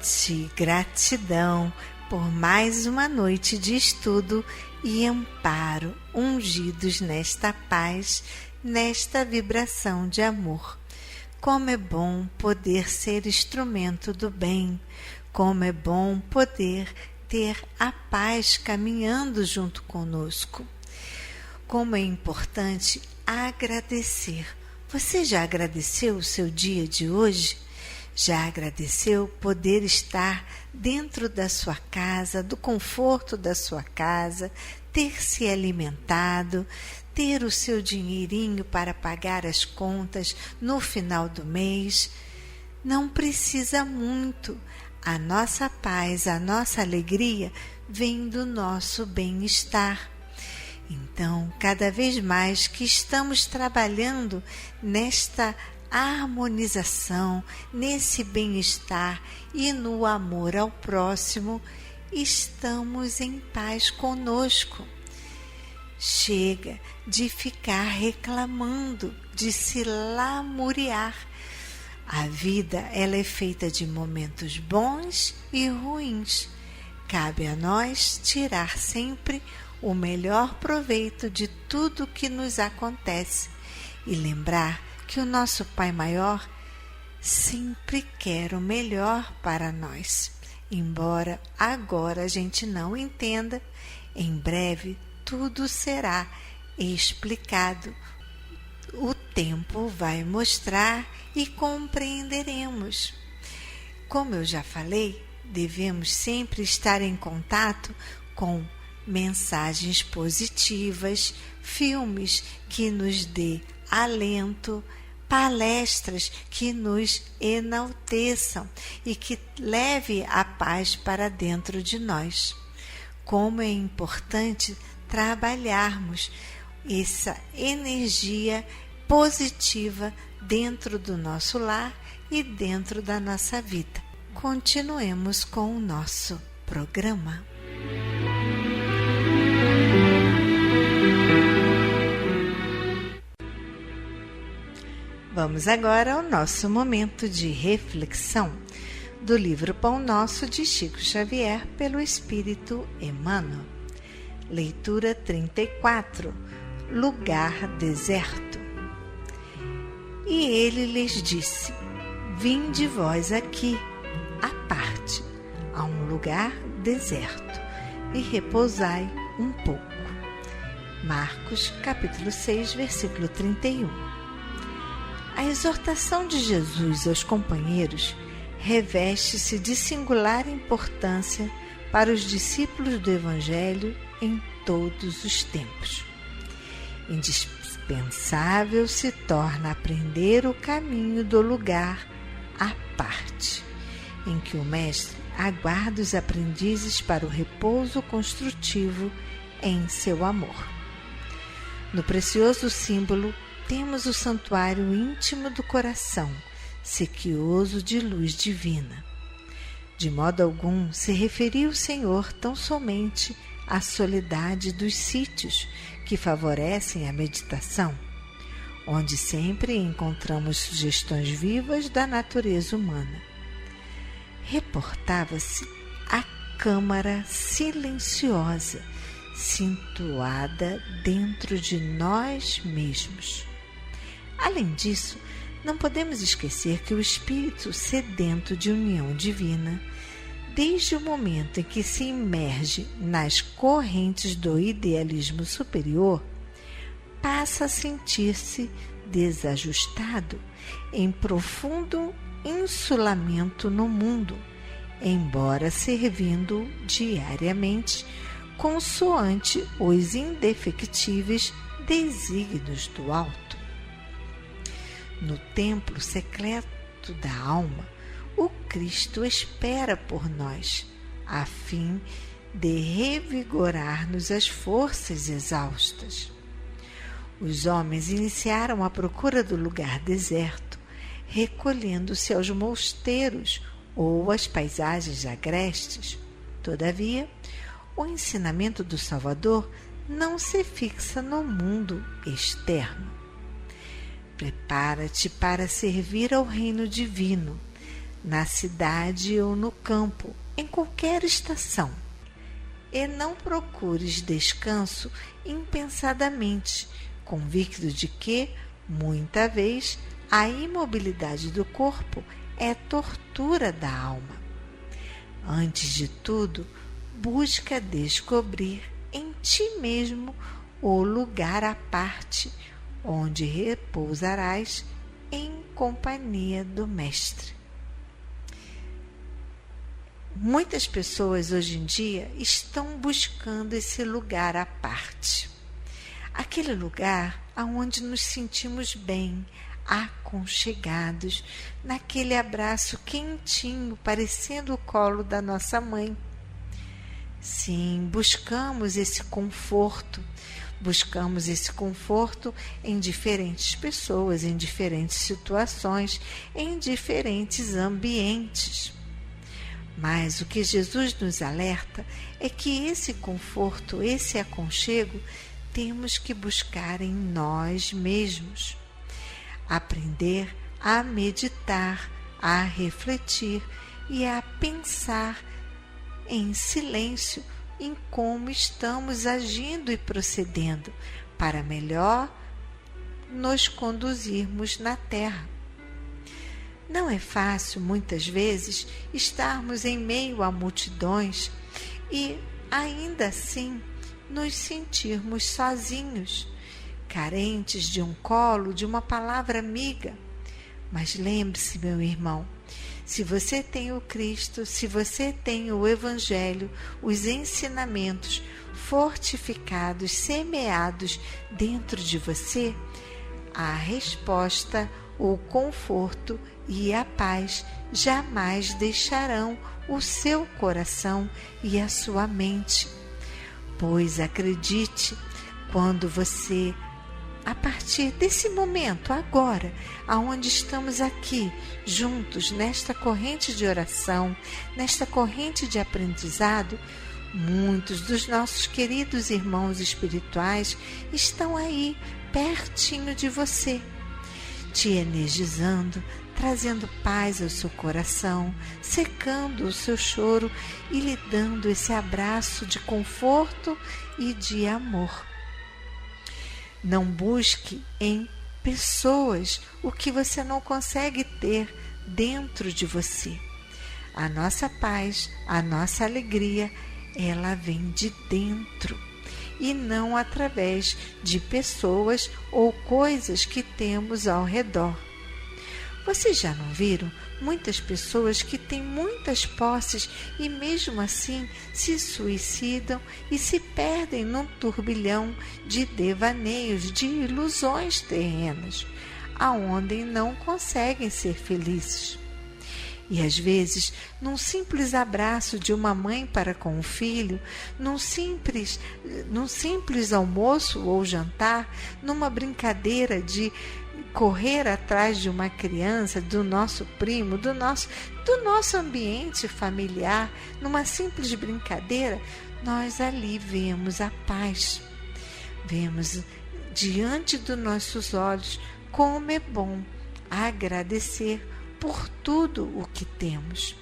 noite, gratidão por mais uma noite de estudo e amparo, ungidos nesta paz, nesta vibração de amor. Como é bom poder ser instrumento do bem, como é bom poder ter a paz caminhando junto conosco. Como é importante agradecer. Você já agradeceu o seu dia de hoje? Já agradeceu poder estar dentro da sua casa, do conforto da sua casa, ter se alimentado, ter o seu dinheirinho para pagar as contas no final do mês? Não precisa muito. A nossa paz, a nossa alegria vem do nosso bem-estar. Então, cada vez mais que estamos trabalhando nesta harmonização, nesse bem-estar e no amor ao próximo, estamos em paz conosco. Chega de ficar reclamando, de se lamuriar. A vida, ela é feita de momentos bons e ruins. Cabe a nós tirar sempre o melhor proveito de tudo que nos acontece e lembrar que o nosso Pai Maior sempre quer o melhor para nós. Embora agora a gente não entenda, em breve tudo será explicado. O tempo vai mostrar e compreenderemos. Como eu já falei, devemos sempre estar em contato com mensagens positivas, filmes que nos dê alento, palestras que nos enalteçam e que leve a paz para dentro de nós. Como é importante trabalharmos essa energia positiva dentro do nosso lar e dentro da nossa vida. Continuemos com o nosso programa. Vamos agora ao nosso momento de reflexão do livro Pão Nosso de Chico Xavier pelo Espírito Emmanuel. Leitura 34, Lugar Deserto. E ele lhes disse: vinde vós aqui, à parte, a um lugar deserto, e repousai um pouco. Marcos, capítulo 6, versículo 31. A exortação de Jesus aos companheiros reveste-se de singular importância para os discípulos do Evangelho em todos os tempos. Indispensável se torna aprender o caminho do lugar à parte, em que o Mestre aguarda os aprendizes para o repouso construtivo em seu amor. No precioso símbolo temos o santuário íntimo do coração, sequioso de luz divina. De modo algum se referiu o Senhor tão somente à soledade dos sítios que favorecem a meditação, onde sempre encontramos sugestões vivas da natureza humana. Reportava-se a câmara silenciosa, situada dentro de nós mesmos. Além disso, não podemos esquecer que o espírito sedento de união divina, desde o momento em que se imerge nas correntes do idealismo superior, passa a sentir-se desajustado, em profundo insulamento no mundo, embora servindo diariamente consoante os indefectíveis desígnios do alto. No templo secreto da alma, o Cristo espera por nós, a fim de revigorar-nos as forças exaustas. Os homens iniciaram a procura do lugar deserto, recolhendo-se aos mosteiros ou às paisagens agrestes. Todavia, o ensinamento do Salvador não se fixa no mundo externo. Prepara-te para servir ao reino divino. na cidade ou no campo, em qualquer estação. E não procures descanso impensadamente, convicto de que, muita vez, a imobilidade do corpo é tortura da alma. Antes de tudo, busca descobrir em ti mesmo o lugar à parte, onde repousarás em companhia do Mestre. Muitas pessoas hoje em dia estão buscando esse lugar à parte. Aquele lugar onde nos sentimos bem, aconchegados, naquele abraço quentinho, parecendo o colo da nossa mãe. Sim, buscamos esse conforto em diferentes pessoas, em diferentes situações, em diferentes ambientes. Mas o que Jesus nos alerta é que esse conforto, esse aconchego, temos que buscar em nós mesmos. Aprender a meditar, a refletir e a pensar em silêncio em como estamos agindo e procedendo para melhor nos conduzirmos na Terra. Não é fácil, muitas vezes, estarmos em meio a multidões e, ainda assim, nos sentirmos sozinhos, carentes de um colo, de uma palavra amiga. Mas lembre-se, meu irmão, se você tem o Cristo, se você tem o Evangelho, os ensinamentos fortificados, semeados dentro de você, a resposta, o conforto e a paz jamais deixarão o seu coração e a sua mente. Pois acredite, quando você, a partir desse momento, agora, aonde estamos aqui, juntos, nesta corrente de oração, nesta corrente de aprendizado, muitos dos nossos queridos irmãos espirituais estão aí, pertinho de você, te energizando, trazendo paz ao seu coração, secando o seu choro e lhe dando esse abraço de conforto e de amor. Não busque em pessoas o que você não consegue ter dentro de você. A nossa paz, a nossa alegria, ela vem de dentro e não através de pessoas ou coisas que temos ao redor. Vocês já não viram muitas pessoas que têm muitas posses e mesmo assim se suicidam e se perdem num turbilhão de devaneios, de ilusões terrenas, aonde não conseguem ser felizes? E às vezes, num simples abraço de uma mãe para com o filho, num simples almoço ou jantar, numa brincadeira de correr atrás de uma criança, do nosso primo, do nosso ambiente familiar, numa simples brincadeira, nós ali vemos a paz. Vemos diante dos nossos olhos como é bom agradecer por tudo o que temos.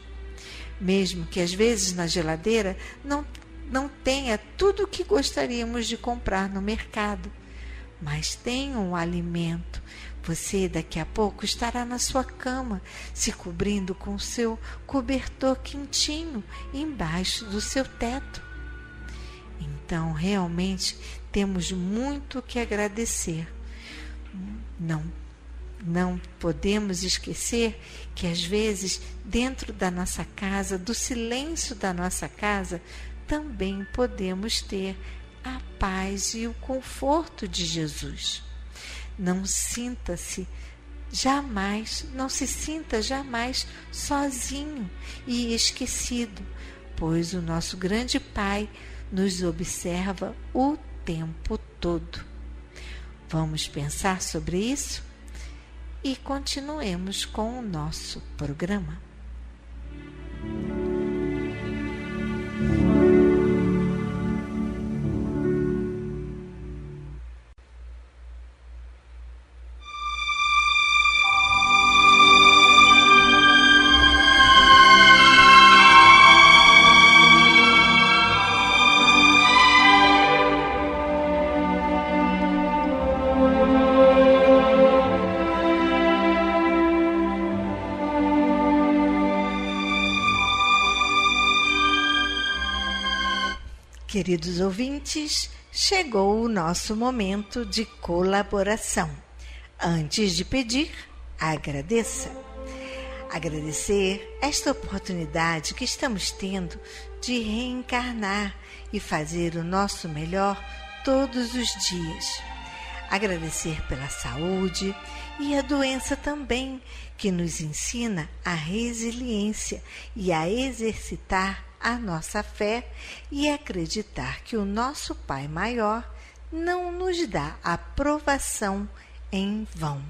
Mesmo que às vezes na geladeira não tenha tudo o que gostaríamos de comprar no mercado, mas tenha um alimento. Você daqui a pouco estará na sua cama, se cobrindo com seu cobertor quentinho embaixo do seu teto. Então, realmente, temos muito que agradecer. Não podemos esquecer que, às vezes, dentro da nossa casa, do silêncio da nossa casa, também podemos ter a paz e o conforto de Jesus. Não se sinta jamais sozinho e esquecido, pois o nosso grande Pai nos observa o tempo todo. Vamos pensar sobre isso? E continuemos com o nosso programa. Queridos ouvintes, chegou o nosso momento de colaboração. Antes de pedir, agradeça. Agradecer esta oportunidade que estamos tendo de reencarnar e fazer o nosso melhor todos os dias. Agradecer pela saúde e a doença também, que nos ensina a resiliência e a exercitar a nossa fé e acreditar que o nosso Pai Maior não nos dá aprovação em vão.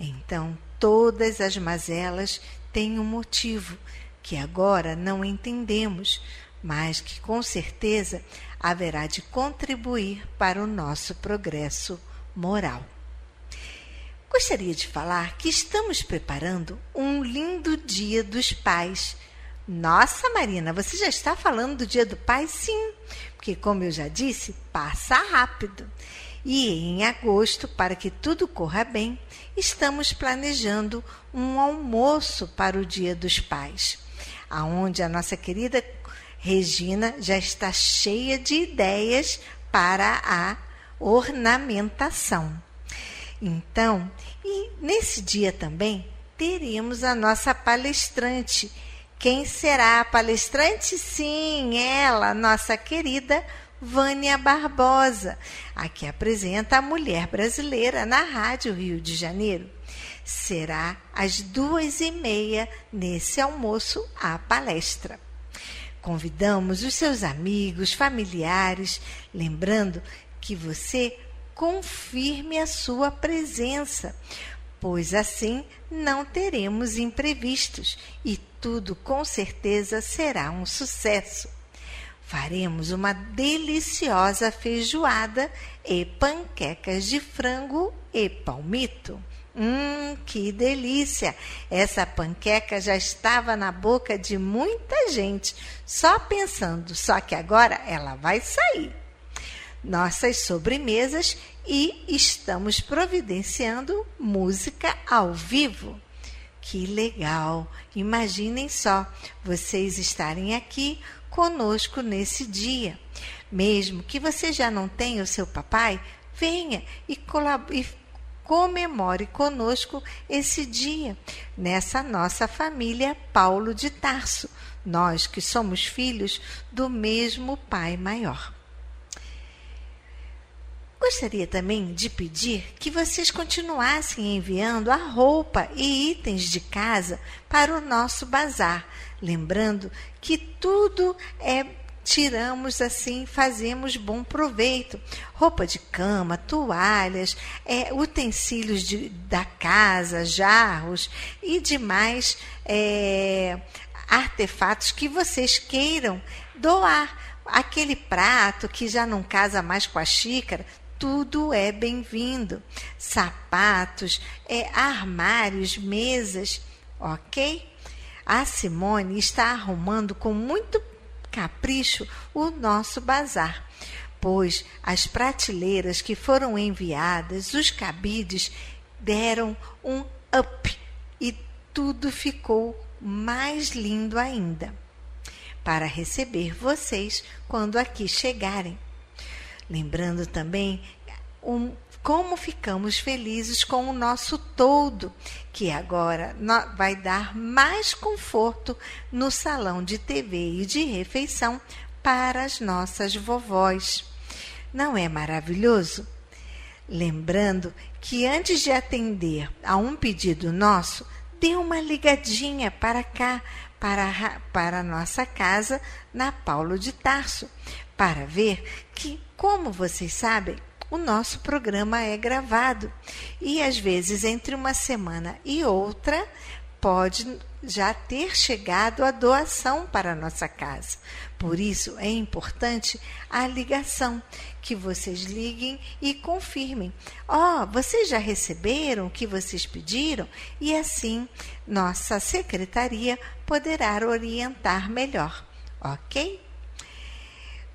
Então, todas as mazelas têm um motivo que agora não entendemos, mas que com certeza haverá de contribuir para o nosso progresso moral. Gostaria de falar que estamos preparando um lindo Dia dos Pais. Nossa, Marina, você já está falando do Dia do Pai? Sim, porque como eu já disse, passa rápido. E em agosto, para que tudo corra bem, estamos planejando um almoço para o Dia dos Pais, aonde a nossa querida Regina já está cheia de ideias para a ornamentação. Então, e nesse dia também teremos a nossa palestrante. Quem será a palestrante? Sim, ela, nossa querida Vânia Barbosa, a que apresenta a Mulher Brasileira na Rádio Rio de Janeiro. Será às 2h30 nesse almoço a palestra. Convidamos os seus amigos, familiares, lembrando que você confirme a sua presença, pois assim não teremos imprevistos e tudo com certeza será um sucesso. Faremos uma deliciosa feijoada e panquecas de frango e palmito. Que delícia! Essa panqueca já estava na boca de muita gente, só pensando, só que agora ela vai sair. Nossas sobremesas e estamos providenciando música ao vivo. Que legal! Imaginem só, vocês estarem aqui conosco nesse dia. Mesmo que você já não tenha o seu papai, venha e comemore conosco esse dia, nessa nossa família Paulo de Tarso, nós que somos filhos do mesmo Pai Maior. Gostaria também de pedir que vocês continuassem enviando a roupa e itens de casa para o nosso bazar, lembrando que tudo tiramos assim, fazemos bom proveito. Roupa de cama, toalhas, utensílios da casa, jarros e demais artefatos que vocês queiram doar. Aquele prato que já não casa mais com a xícara, tudo é bem-vindo. Sapatos, armários, mesas, ok? A Simone está arrumando com muito capricho o nosso bazar, pois as prateleiras que foram enviadas, os cabides, deram um up e tudo ficou mais lindo ainda, para receber vocês quando aqui chegarem. Lembrando também como ficamos felizes com o nosso toldo, que agora vai dar mais conforto no salão de TV e de refeição para as nossas vovós. Não é maravilhoso? Lembrando que antes de atender a um pedido nosso, dê uma ligadinha para cá, para a nossa casa na Paulo de Tarso, para ver que, como vocês sabem, o nosso programa é gravado e, às vezes, entre uma semana e outra, pode já ter chegado a doação para a nossa casa. Por isso, é importante a ligação, que vocês liguem e confirmem. Vocês já receberam o que vocês pediram? E assim, nossa secretaria poderá orientar melhor, ok?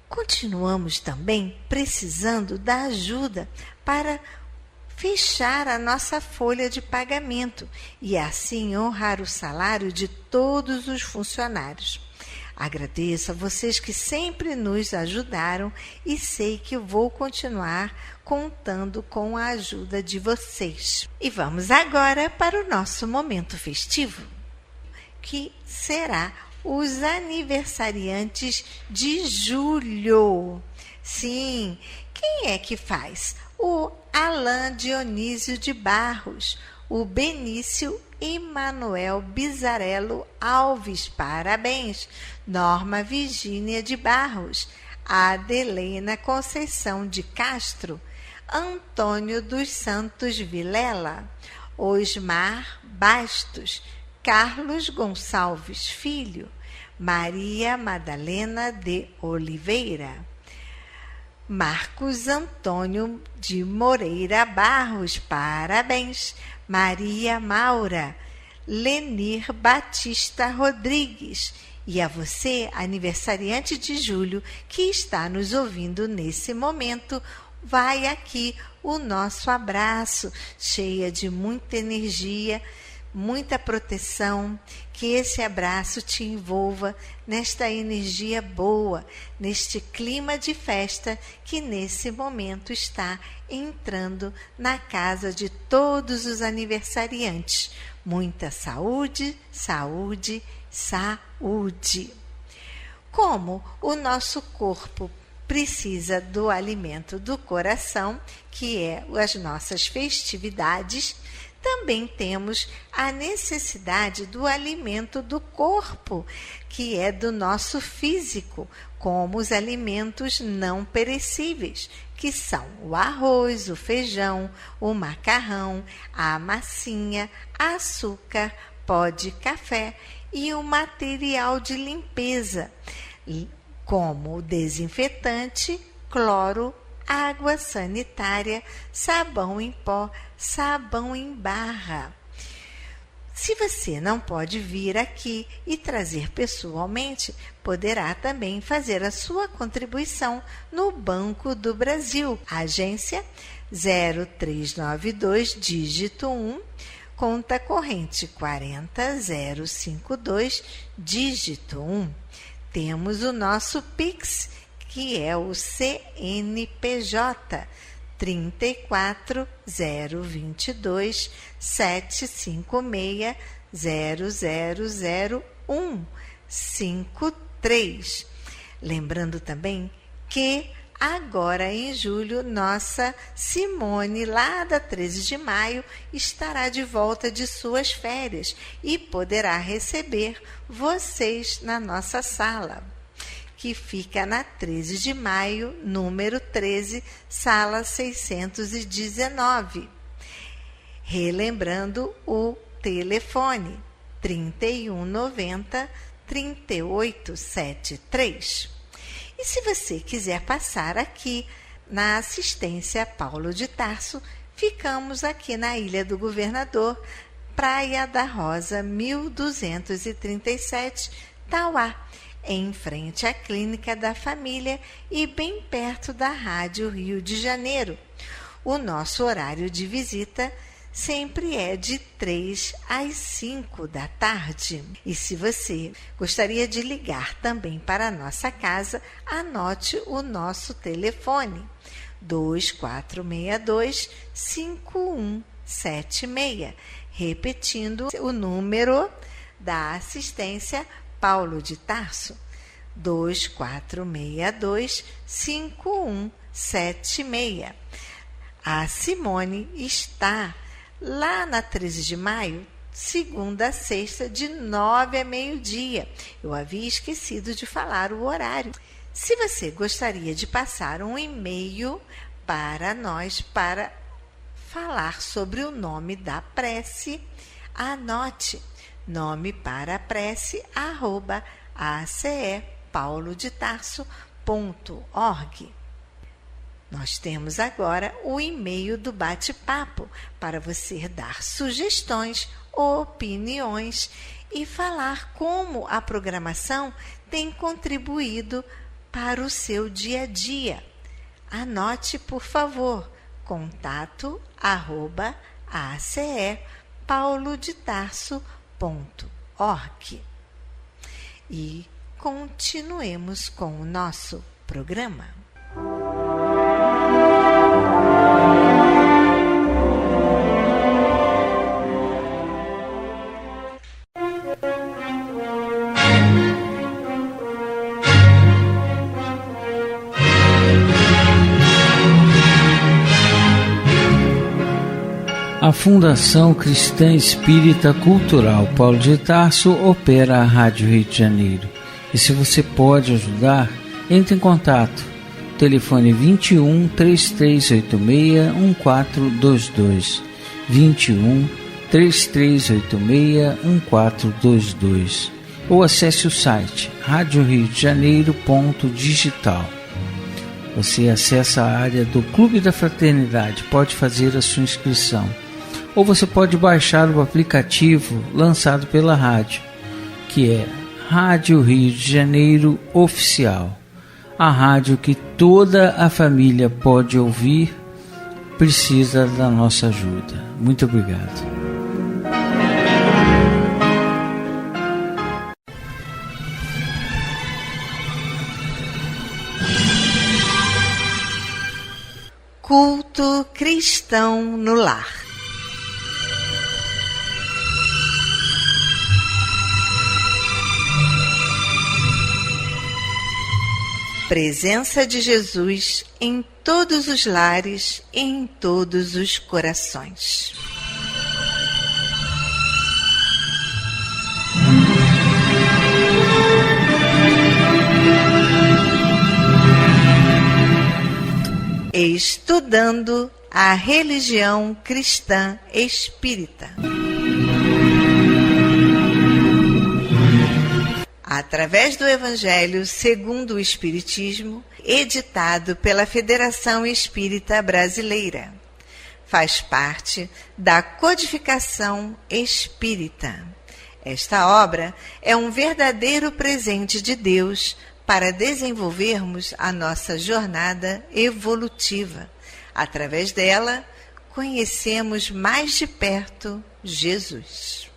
Continuamos também precisando da ajuda para fechar a nossa folha de pagamento e assim honrar o salário de todos os funcionários. Agradeço a vocês que sempre nos ajudaram e sei que vou continuar contando com a ajuda de vocês. E vamos agora para o nosso momento festivo, que será os aniversariantes de julho. Sim, quem é que faz? O Alain Dionísio de Barros, o Benício Emanuel Bizarello Alves, parabéns. Norma Virgínia de Barros, Adelena Conceição de Castro, Antônio dos Santos Vilela, Osmar Bastos, Carlos Gonçalves Filho, Maria Madalena de Oliveira, Marcos Antônio de Moreira Barros, parabéns. Maria Maura, Lenir Batista Rodrigues. E a você, aniversariante de julho, que está nos ouvindo nesse momento, vai aqui o nosso abraço, cheia de muita energia, muita proteção, que esse abraço te envolva nesta energia boa, neste clima de festa que nesse momento está entrando na casa de todos os aniversariantes. Muita saúde, saúde, saúde. Como o nosso corpo precisa do alimento do coração, que é as nossas festividades, também temos a necessidade do alimento do corpo, que é do nosso físico, como os alimentos não perecíveis, que são o arroz, o feijão, o macarrão, a massinha, açúcar, pó de café e o material de limpeza, como o desinfetante, cloro, água sanitária, sabão em pó, sabão em barra. Se você não pode vir aqui e trazer pessoalmente, poderá também fazer a sua contribuição no Banco do Brasil, agência 0392, dígito 1, conta corrente 40052, dígito 1. Temos o nosso Pix, que é o CNPJ 34022 756 000153. Lembrando também que agora em julho, nossa Simone, lá da 13 de maio, estará de volta de suas férias e poderá receber vocês na nossa sala, que fica na 13 de maio, número 13, sala 619. Relembrando o telefone 3190 3873. E se você quiser passar aqui na assistência Paulo de Tarso, ficamos aqui na Ilha do Governador, Praia da Rosa, 1237, Tauá, em frente à Clínica da Família e bem perto da Rádio Rio de Janeiro. O nosso horário de visita sempre é de 3 às 5 da tarde. E se você gostaria de ligar também para a nossa casa, anote o nosso telefone 2462-5176, repetindo o número da assistência Paulo de Tarso, 2462-5176. A Simone está lá na 13 de maio, segunda a sexta, de 9 a meio-dia. Eu havia esquecido de falar o horário. Se você gostaria de passar um e-mail para nós, para falar sobre o nome da prece, anote nome para a prece, @acepaulodetarso.org. Nós temos agora o e-mail do bate-papo para você dar sugestões, opiniões e falar como a programação tem contribuído para o seu dia a dia. Anote, por favor, contato@acepaulodetarso.org. E continuemos com o nosso programa. A Fundação Cristã Espírita Cultural Paulo de Tarso opera a Rádio Rio de Janeiro. E se você pode ajudar, entre em contato. Telefone 21 3386 1422. 21 3386 1422. Ou acesse o site radioriodejaneiro.digital. Você acessa a área do Clube da Fraternidade, pode fazer a sua inscrição. Ou você pode baixar o aplicativo lançado pela rádio, que é Rádio Rio de Janeiro Oficial. A rádio que toda a família pode ouvir, precisa da nossa ajuda. Muito obrigado. Culto cristão no lar. Presença de Jesus em todos os lares e em todos os corações. Estudando a religião cristã espírita. Através do Evangelho segundo o Espiritismo, editado pela Federação Espírita Brasileira. Faz parte da Codificação Espírita. Esta obra é um verdadeiro presente de Deus para desenvolvermos a nossa jornada evolutiva. Através dela, conhecemos mais de perto Jesus.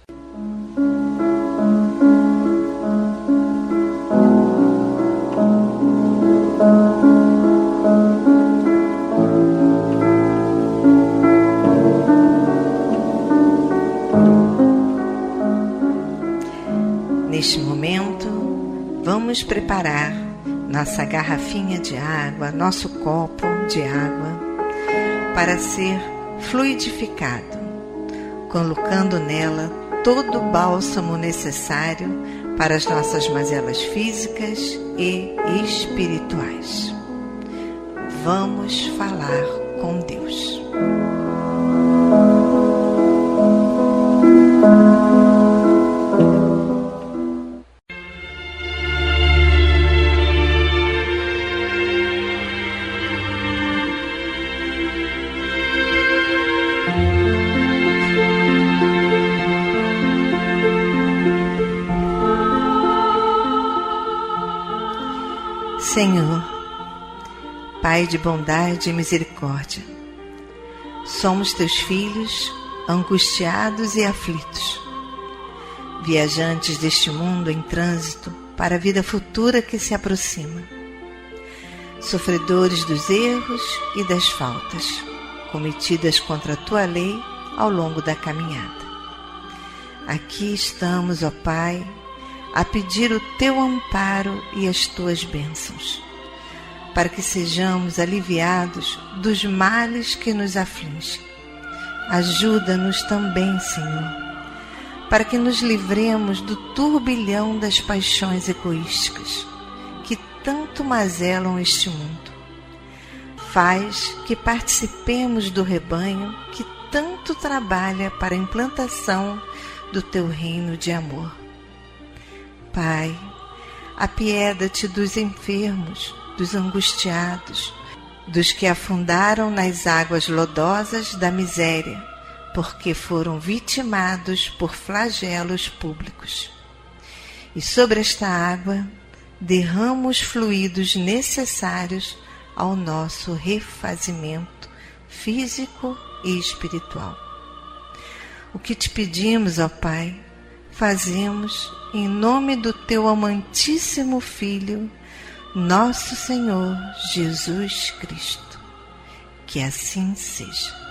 Neste momento, vamos preparar nossa garrafinha de água, nosso copo de água, para ser fluidificado, colocando nela todo o bálsamo necessário para as nossas mazelas físicas e espirituais. Vamos falar com Deus. Senhor, Pai de bondade e misericórdia, somos teus filhos, angustiados e aflitos, viajantes deste mundo em trânsito para a vida futura que se aproxima, sofredores dos erros e das faltas cometidas contra a tua lei ao longo da caminhada. Aqui estamos, ó Pai, a pedir o teu amparo e as tuas bênçãos, para que sejamos aliviados dos males que nos afligem. Ajuda-nos também, Senhor, para que nos livremos do turbilhão das paixões egoísticas que tanto mazelam este mundo. Faz que participemos do rebanho que tanto trabalha para a implantação do teu reino de amor. Pai, apieda-te dos enfermos, dos angustiados, dos que afundaram nas águas lodosas da miséria, porque foram vitimados por flagelos públicos. E sobre esta água derrama os fluidos necessários ao nosso refazimento físico e espiritual. O que te pedimos, ó Pai, fazemos em nome do teu amantíssimo Filho, nosso Senhor Jesus Cristo. Que assim seja.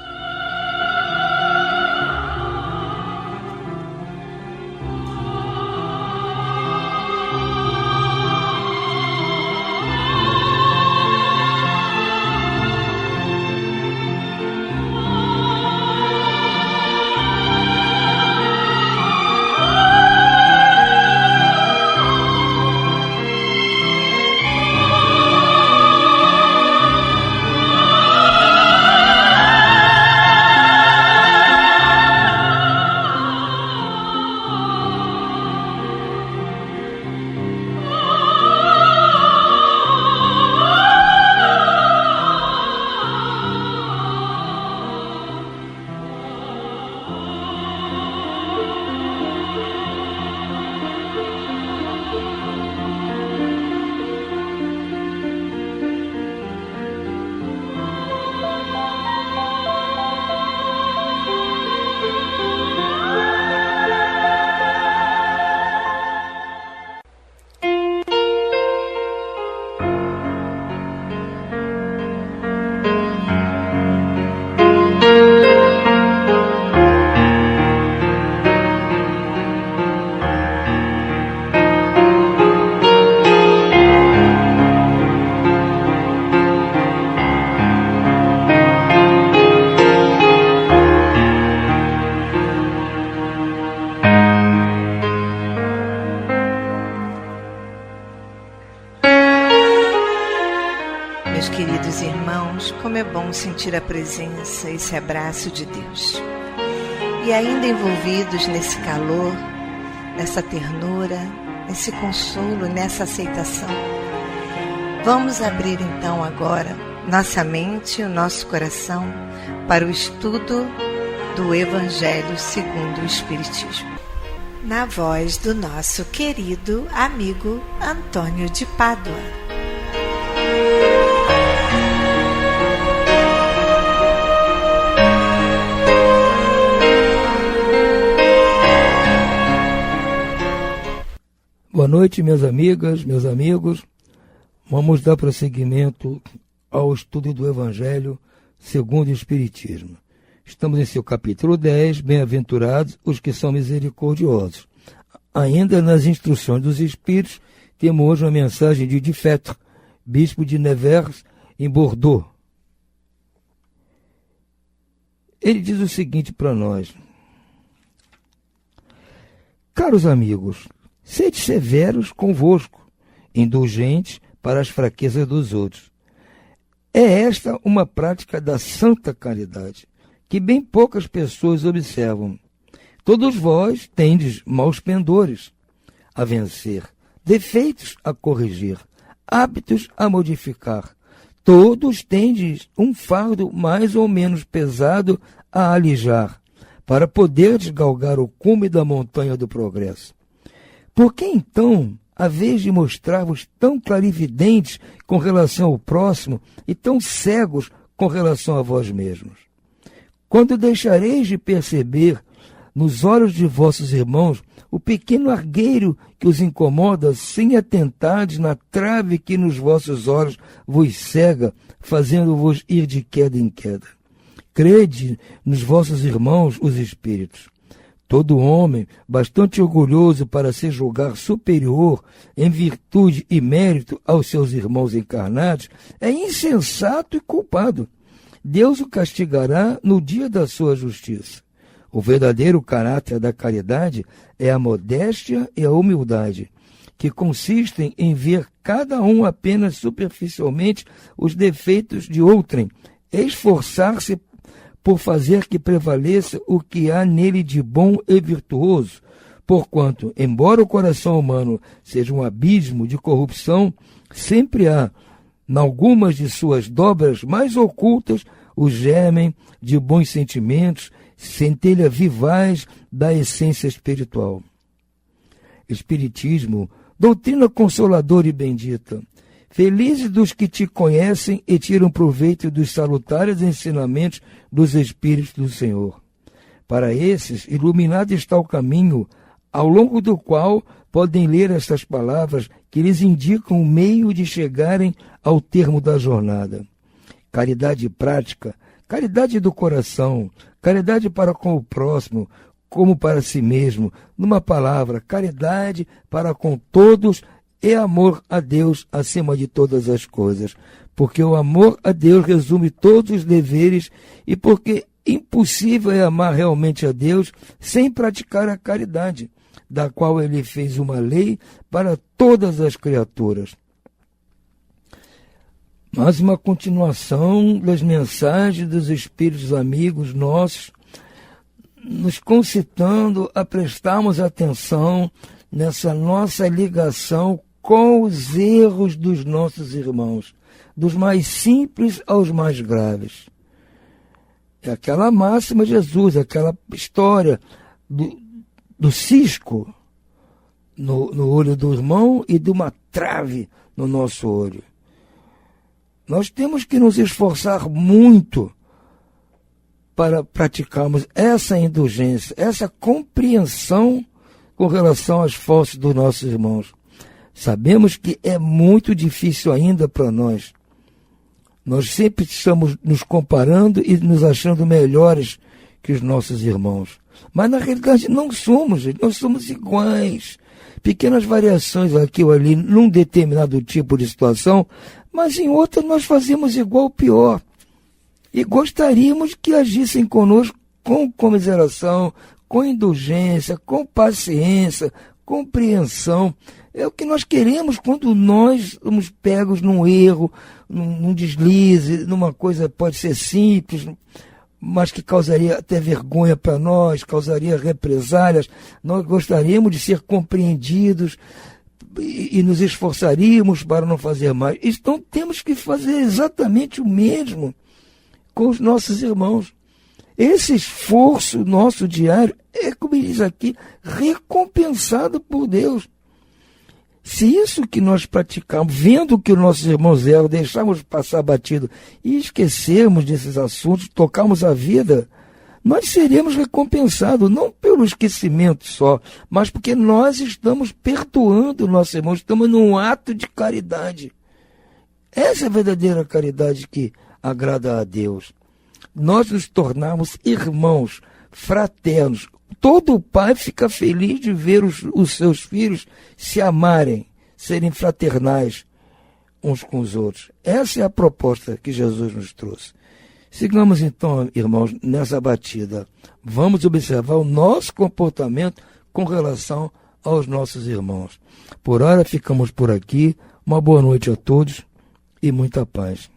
Meus queridos irmãos, como é bom sentir a presença, esse abraço de Deus. E ainda envolvidos nesse calor, nessa ternura, nesse consolo, nessa aceitação, vamos abrir então agora nossa mente e o nosso coração para o estudo do Evangelho segundo o Espiritismo, na voz do nosso querido amigo Antônio de Pádua. Boa noite, minhas amigas, meus amigos. Vamos dar prosseguimento ao estudo do Evangelho segundo o Espiritismo. Estamos em seu capítulo 10, Bem-aventurados os que são misericordiosos. Ainda nas instruções dos Espíritos, temos hoje uma mensagem de Dufetre, bispo de Nevers, em Bordeaux. Ele diz o seguinte para nós: caros amigos, sede severos convosco, indulgentes para as fraquezas dos outros. É esta uma prática da santa caridade, que bem poucas pessoas observam. Todos vós tendes maus pendores a vencer, defeitos a corrigir, hábitos a modificar. Todos tendes um fardo mais ou menos pesado a alijar, para poderdes galgar o cume da montanha do progresso. Por que então, a vez de mostrar-vos tão clarividentes com relação ao próximo e tão cegos com relação a vós mesmos? Quando deixareis de perceber nos olhos de vossos irmãos o pequeno argueiro que os incomoda, sem atentardes na trave que nos vossos olhos vos cega, fazendo-vos ir de queda em queda? Crede nos vossos irmãos, os espíritos. Todo homem, bastante orgulhoso para se julgar superior em virtude e mérito aos seus irmãos encarnados, é insensato e culpado. Deus o castigará no dia da sua justiça. O verdadeiro caráter da caridade é a modéstia e a humildade, que consistem em ver cada um apenas superficialmente os defeitos de outrem, esforçar-se por fazer que prevaleça o que há nele de bom e virtuoso, porquanto, embora o coração humano seja um abismo de corrupção, sempre há, nalgumas de suas dobras mais ocultas, o germen de bons sentimentos, centelha vivaz da essência espiritual. Espiritismo, doutrina consoladora e bendita. Felizes dos que te conhecem e tiram proveito dos salutares ensinamentos dos Espíritos do Senhor. Para esses, iluminado está o caminho ao longo do qual podem ler estas palavras que lhes indicam o meio de chegarem ao termo da jornada. Caridade prática, caridade do coração, caridade para com o próximo, como para si mesmo. Numa palavra, caridade para com todos e amor a Deus acima de todas as coisas. Porque o amor a Deus resume todos os deveres e porque impossível é amar realmente a Deus sem praticar a caridade, da qual ele fez uma lei para todas as criaturas. Mas uma continuação das mensagens dos Espíritos amigos nossos, nos concitando a prestarmos atenção nessa nossa ligação com os erros dos nossos irmãos, dos mais simples aos mais graves. É aquela máxima de Jesus, aquela história do cisco no olho do irmão e de uma trave no nosso olho. Nós temos que nos esforçar muito para praticarmos essa indulgência, essa compreensão com relação às faltas dos nossos irmãos. Sabemos que é muito difícil ainda para nós. Nós sempre estamos nos comparando e nos achando melhores que os nossos irmãos. Mas na realidade não somos, nós somos iguais. Pequenas variações aqui ou ali num determinado tipo de situação, mas em outra nós fazemos igual ou pior. E gostaríamos que agissem conosco com comiseração, com indulgência, com paciência, compreensão. É o que nós queremos quando nós somos pegos num erro, num deslize, numa coisa pode ser simples, mas que causaria até vergonha para nós, causaria represálias. Nós gostaríamos de ser compreendidos e nos esforçaríamos para não fazer mais. Então temos que fazer exatamente o mesmo com os nossos irmãos. Esse esforço nosso diário é, como ele diz aqui, recompensado por Deus. Se isso que nós praticamos, vendo que os nossos irmãos erram, deixarmos passar batido e esquecermos desses assuntos, tocarmos a vida, nós seremos recompensados, não pelo esquecimento só, mas porque nós estamos perdoando os nossos irmãos, estamos num ato de caridade. Essa é a verdadeira caridade que agrada a Deus. Nós nos tornarmos irmãos, fraternos. Todo pai fica feliz de ver os seus filhos se amarem, serem fraternais uns com os outros. Essa é a proposta que Jesus nos trouxe. Sigamos então, irmãos, nessa batida. Vamos observar o nosso comportamento com relação aos nossos irmãos. Por hora ficamos por aqui. Uma boa noite a todos e muita paz.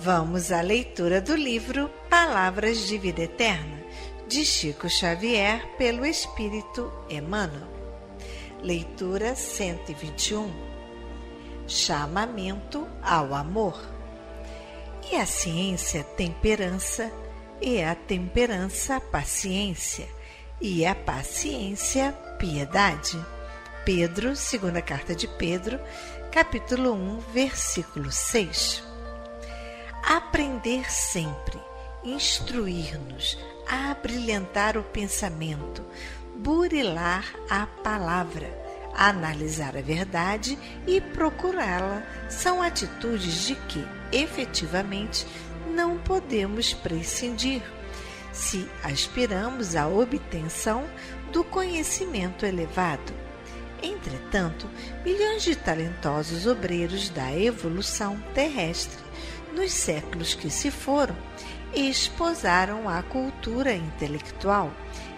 Vamos à leitura do livro Palavras de Vida Eterna, de Chico Xavier, pelo Espírito Emmanuel. Leitura 121. Chamamento ao amor. E a ciência, temperança, e a temperança, paciência, e a paciência, piedade. Pedro, segunda carta de Pedro, capítulo 1, versículo 6. Aprender sempre, instruir-nos, abrilhantar o pensamento, burilar a palavra, analisar a verdade e procurá-la são atitudes de que, efetivamente, não podemos prescindir, se aspiramos à obtenção do conhecimento elevado. Entretanto, milhões de talentosos obreiros da evolução terrestre nos séculos que se foram, esposaram a cultura intelectual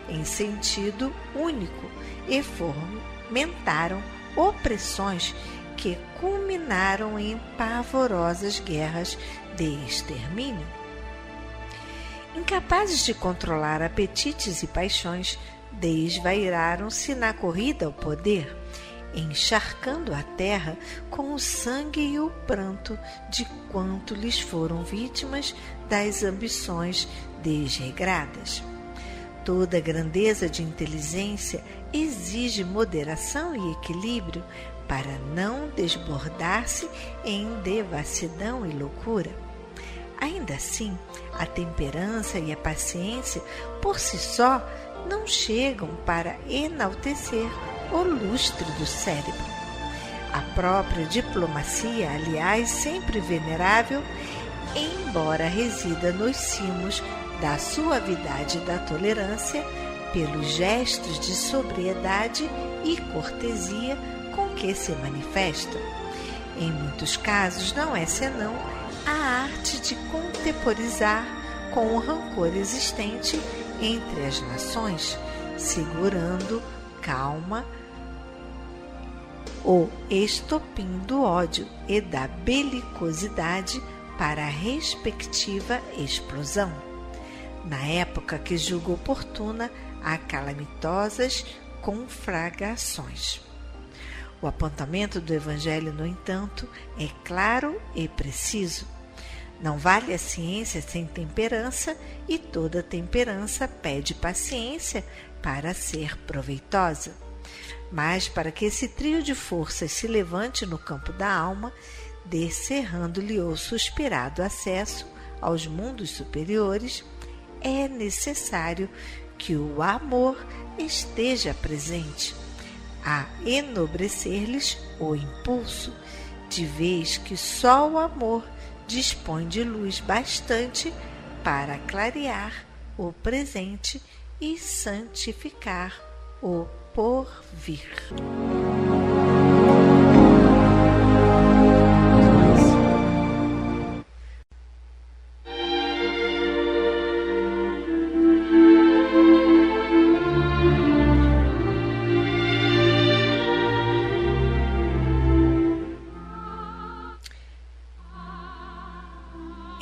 em sentido único e fomentaram opressões que culminaram em pavorosas guerras de extermínio. Incapazes de controlar apetites e paixões, desvairaram-se na corrida ao poder encharcando a terra com o sangue e o pranto de quanto lhes foram vítimas das ambições desregradas. Toda grandeza de inteligência exige moderação e equilíbrio para não desbordar-se em devassidão e loucura. Ainda assim, a temperança e a paciência por si só não chegam para enaltecer o lustre do cérebro. A própria diplomacia, aliás, sempre venerável, embora resida nos cimos da suavidade e da tolerância, pelos gestos de sobriedade e cortesia com que se manifestam. Em muitos casos não é senão a arte de contemporizar com o rancor existente entre as nações, segurando calma o estopim do ódio e da belicosidade para a respectiva explosão, na época que julga oportuna a calamitosas conflagrações. O apontamento do Evangelho, no entanto, é claro e preciso. Não vale a ciência sem temperança, e toda temperança pede paciência para ser proveitosa. Mas para que esse trio de forças se levante no campo da alma, descerrando-lhe o suspirado acesso aos mundos superiores, é necessário que o amor esteja presente, a enobrecer-lhes o impulso, de vez que só o amor dispõe de luz bastante para clarear o presente e santificar o porvir.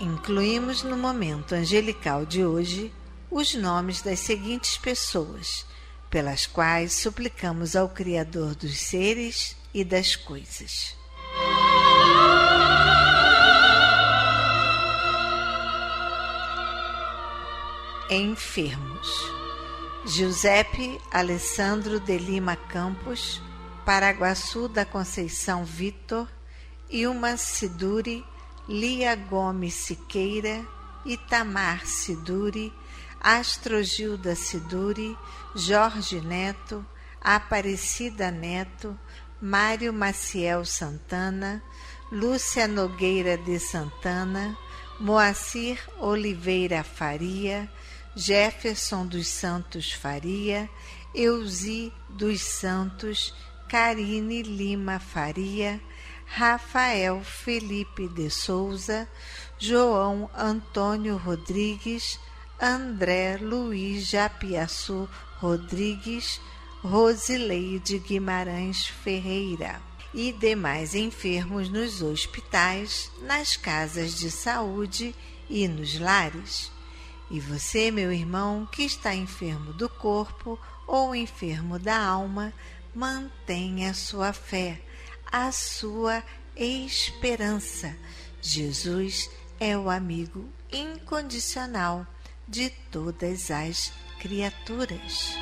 Incluímos no momento angelical de hoje os nomes das seguintes pessoas, pelas quais suplicamos ao Criador dos seres e das coisas. Enfermos: Giuseppe Alessandro de Lima Campos, Paraguaçu da Conceição Vitor, Ilma Siduri, Lia Gomes Siqueira, Itamar Siduri, Astrogilda Siduri, Jorge Neto, Aparecida Neto, Mário Maciel Santana, Lúcia Nogueira de Santana, Moacir Oliveira Faria, Jefferson dos Santos Faria, Euzi dos Santos, Karine Lima Faria, Rafael Felipe de Souza, João Antônio Rodrigues, André Luiz Japiaçu Rodrigues, Rosileide Guimarães Ferreira e demais enfermos nos hospitais, nas casas de saúde e nos lares. E você, meu irmão, que está enfermo do corpo ou enfermo da alma, mantenha a sua fé, a sua esperança. Jesus é o amigo incondicional de todas as criaturas.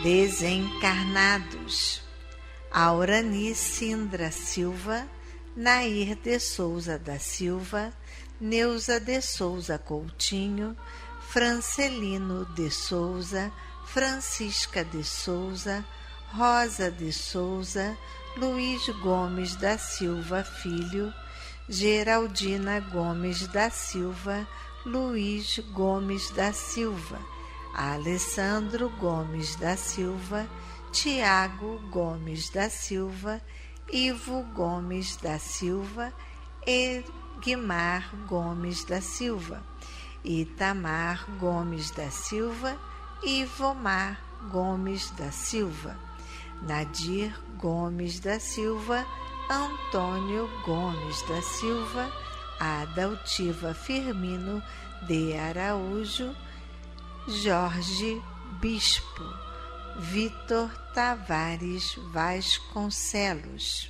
Desencarnados: Aurani Sindra Silva, Nair de Souza da Silva, Neuza de Souza Coutinho, Francelino de Souza, Francisca de Souza, Rosa de Souza, Luiz Gomes da Silva Filho, Geraldina Gomes da Silva, Luiz Gomes da Silva, Alessandro Gomes da Silva, Tiago Gomes da Silva, Ivo Gomes da Silva, Guimar Gomes da Silva, Itamar Gomes da Silva, Ivomar Gomes da Silva, Nadir Gomes da Silva, Antônio Gomes da Silva, Adaltiva Firmino de Araújo, Jorge Bispo, Vitor Tavares Vasconcelos.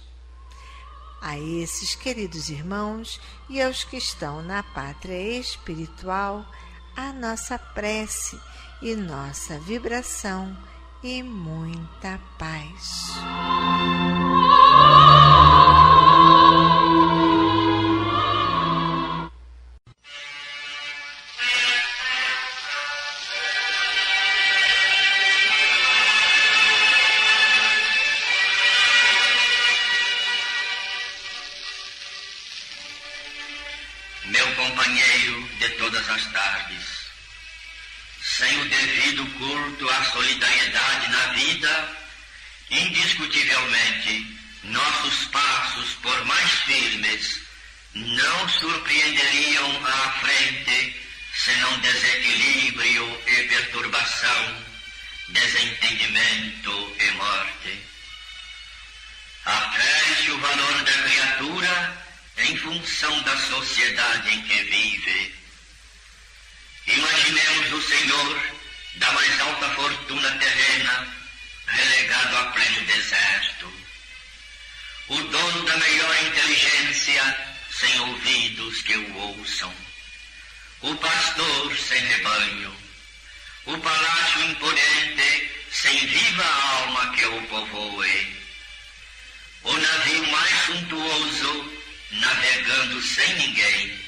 A esses queridos irmãos e aos que estão na pátria espiritual, a nossa prece e nossa vibração e muita paz. Meu companheiro de todas as tardes, sem o devido culto à solidariedade na vida, indiscutivelmente, nossos passos, por mais firmes, não surpreenderiam à frente, senão desequilíbrio e perturbação, desentendimento e morte. Afere-se o valor da criatura em função da sociedade em que vive. Imaginemos o Senhor da mais alta fortuna terrena relegado a pleno deserto, o dono da melhor inteligência sem ouvidos que o ouçam, o pastor sem rebanho, o palácio imponente sem viva alma que o povoe, o navio mais suntuoso navegando sem ninguém.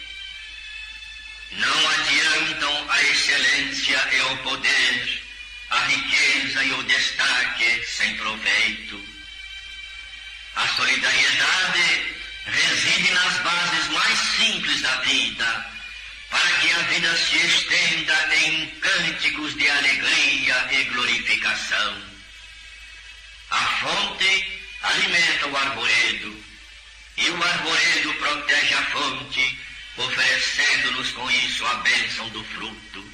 Não adiantam a excelência e o poder, a riqueza e o destaque sem proveito. A solidariedade reside nas bases mais simples da vida, para que a vida se estenda em cânticos de alegria e glorificação. A fonte alimenta o arvoredo, e o arvoredo protege a fonte, oferecendo-nos com isso a bênção do fruto.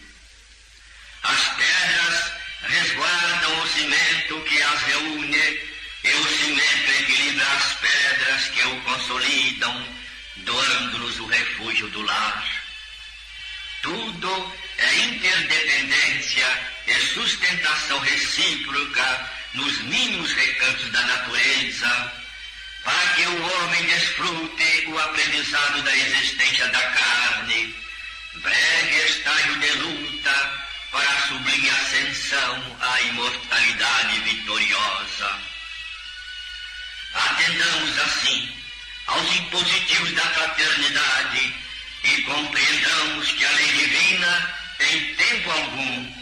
As pedras resguardam o cimento que as reúne, e o cimento equilibra as pedras que o consolidam, doando-nos o refúgio do lar. Tudo é interdependência e sustentação recíproca nos mínimos recantos da natureza, para que o homem desfrute o aprendizado da existência da carne, breve estágio de luta para a sublime ascensão à imortalidade vitoriosa. Atendamos assim aos impositivos da fraternidade e compreendamos que a lei divina, em tempo algum,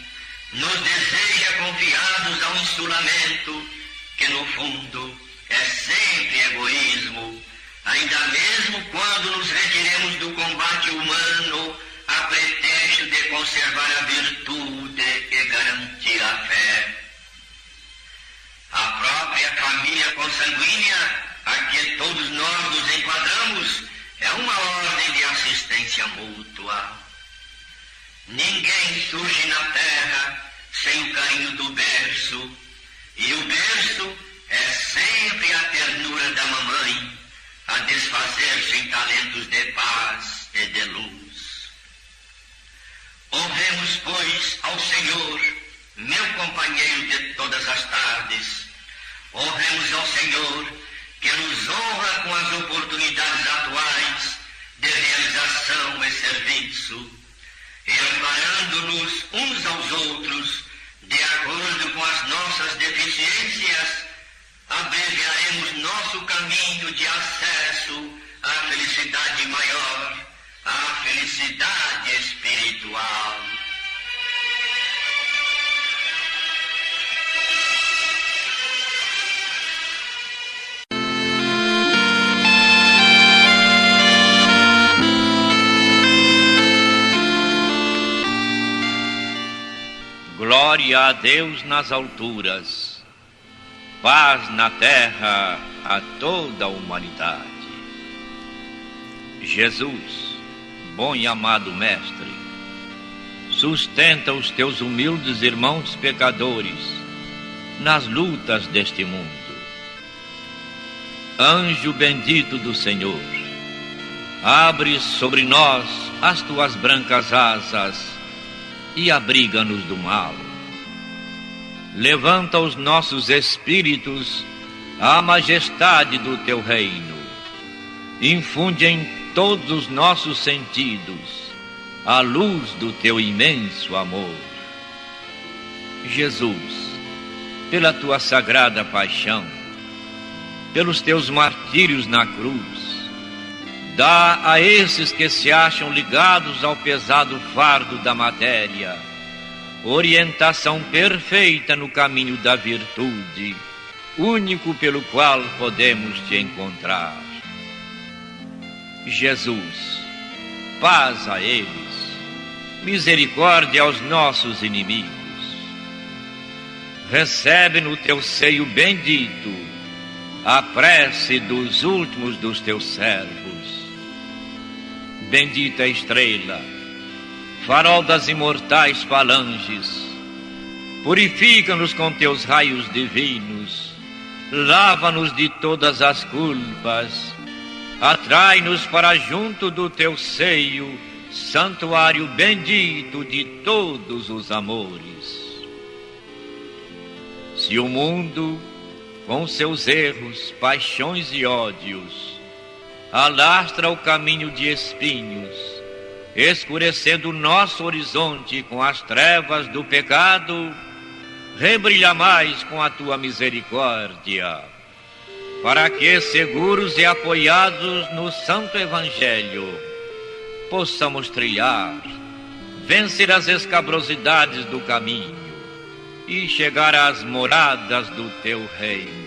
nos deseja confiados a um insulamento que, no fundo, é sempre egoísmo, ainda mesmo quando nos retiremos do combate humano a pretexto de conservar a virtude e garantir a fé. A própria família consanguínea a que todos nós nos enquadramos é uma ordem de assistência mútua. Ninguém surge na terra sem o carinho do berço, e o berço é sempre a ternura da mamãe a desfazer-se em talentos de paz e de luz. Honremos, pois, ao Senhor, meu companheiro de todas as tardes. Honremos ao Senhor, que nos honra com as oportunidades atuais de realização e serviço, e amparando-nos uns aos outros, de acordo com as nossas deficiências, abreviaremos nosso caminho de acesso à felicidade maior, à felicidade espiritual. Glória a Deus nas alturas, paz na terra a toda a humanidade. Jesus, bom e amado Mestre, sustenta os teus humildes irmãos pecadores nas lutas deste mundo. Anjo bendito do Senhor, abre sobre nós as tuas brancas asas e abriga-nos do mal. Levanta os nossos espíritos à majestade do teu reino. Infunde em todos os nossos sentidos a luz do teu imenso amor. Jesus, pela tua sagrada paixão, pelos teus martírios na cruz, dá a esses que se acham ligados ao pesado fardo da matéria orientação perfeita no caminho da virtude, único pelo qual podemos te encontrar. Jesus, paz a eles, misericórdia aos nossos inimigos. Recebe no teu seio bendito a prece dos últimos dos teus servos. Bendita estrela, farol das imortais falanges, purifica-nos com teus raios divinos, lava-nos de todas as culpas, atrai-nos para junto do teu seio, santuário bendito de todos os amores. Se o mundo, com seus erros, paixões e ódios, alastra o caminho de espinhos, escurecendo o nosso horizonte com as trevas do pecado, rebrilha mais com a tua misericórdia, para que, seguros e apoiados no Santo Evangelho, possamos trilhar, vencer as escabrosidades do caminho e chegar às moradas do teu reino.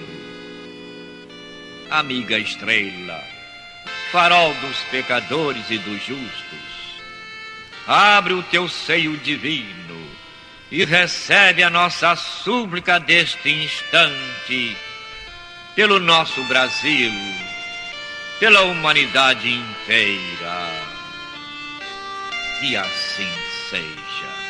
Amiga estrela, farol dos pecadores e dos justos, abre o teu seio divino e recebe a nossa súplica deste instante pelo nosso Brasil, pela humanidade inteira. E assim seja.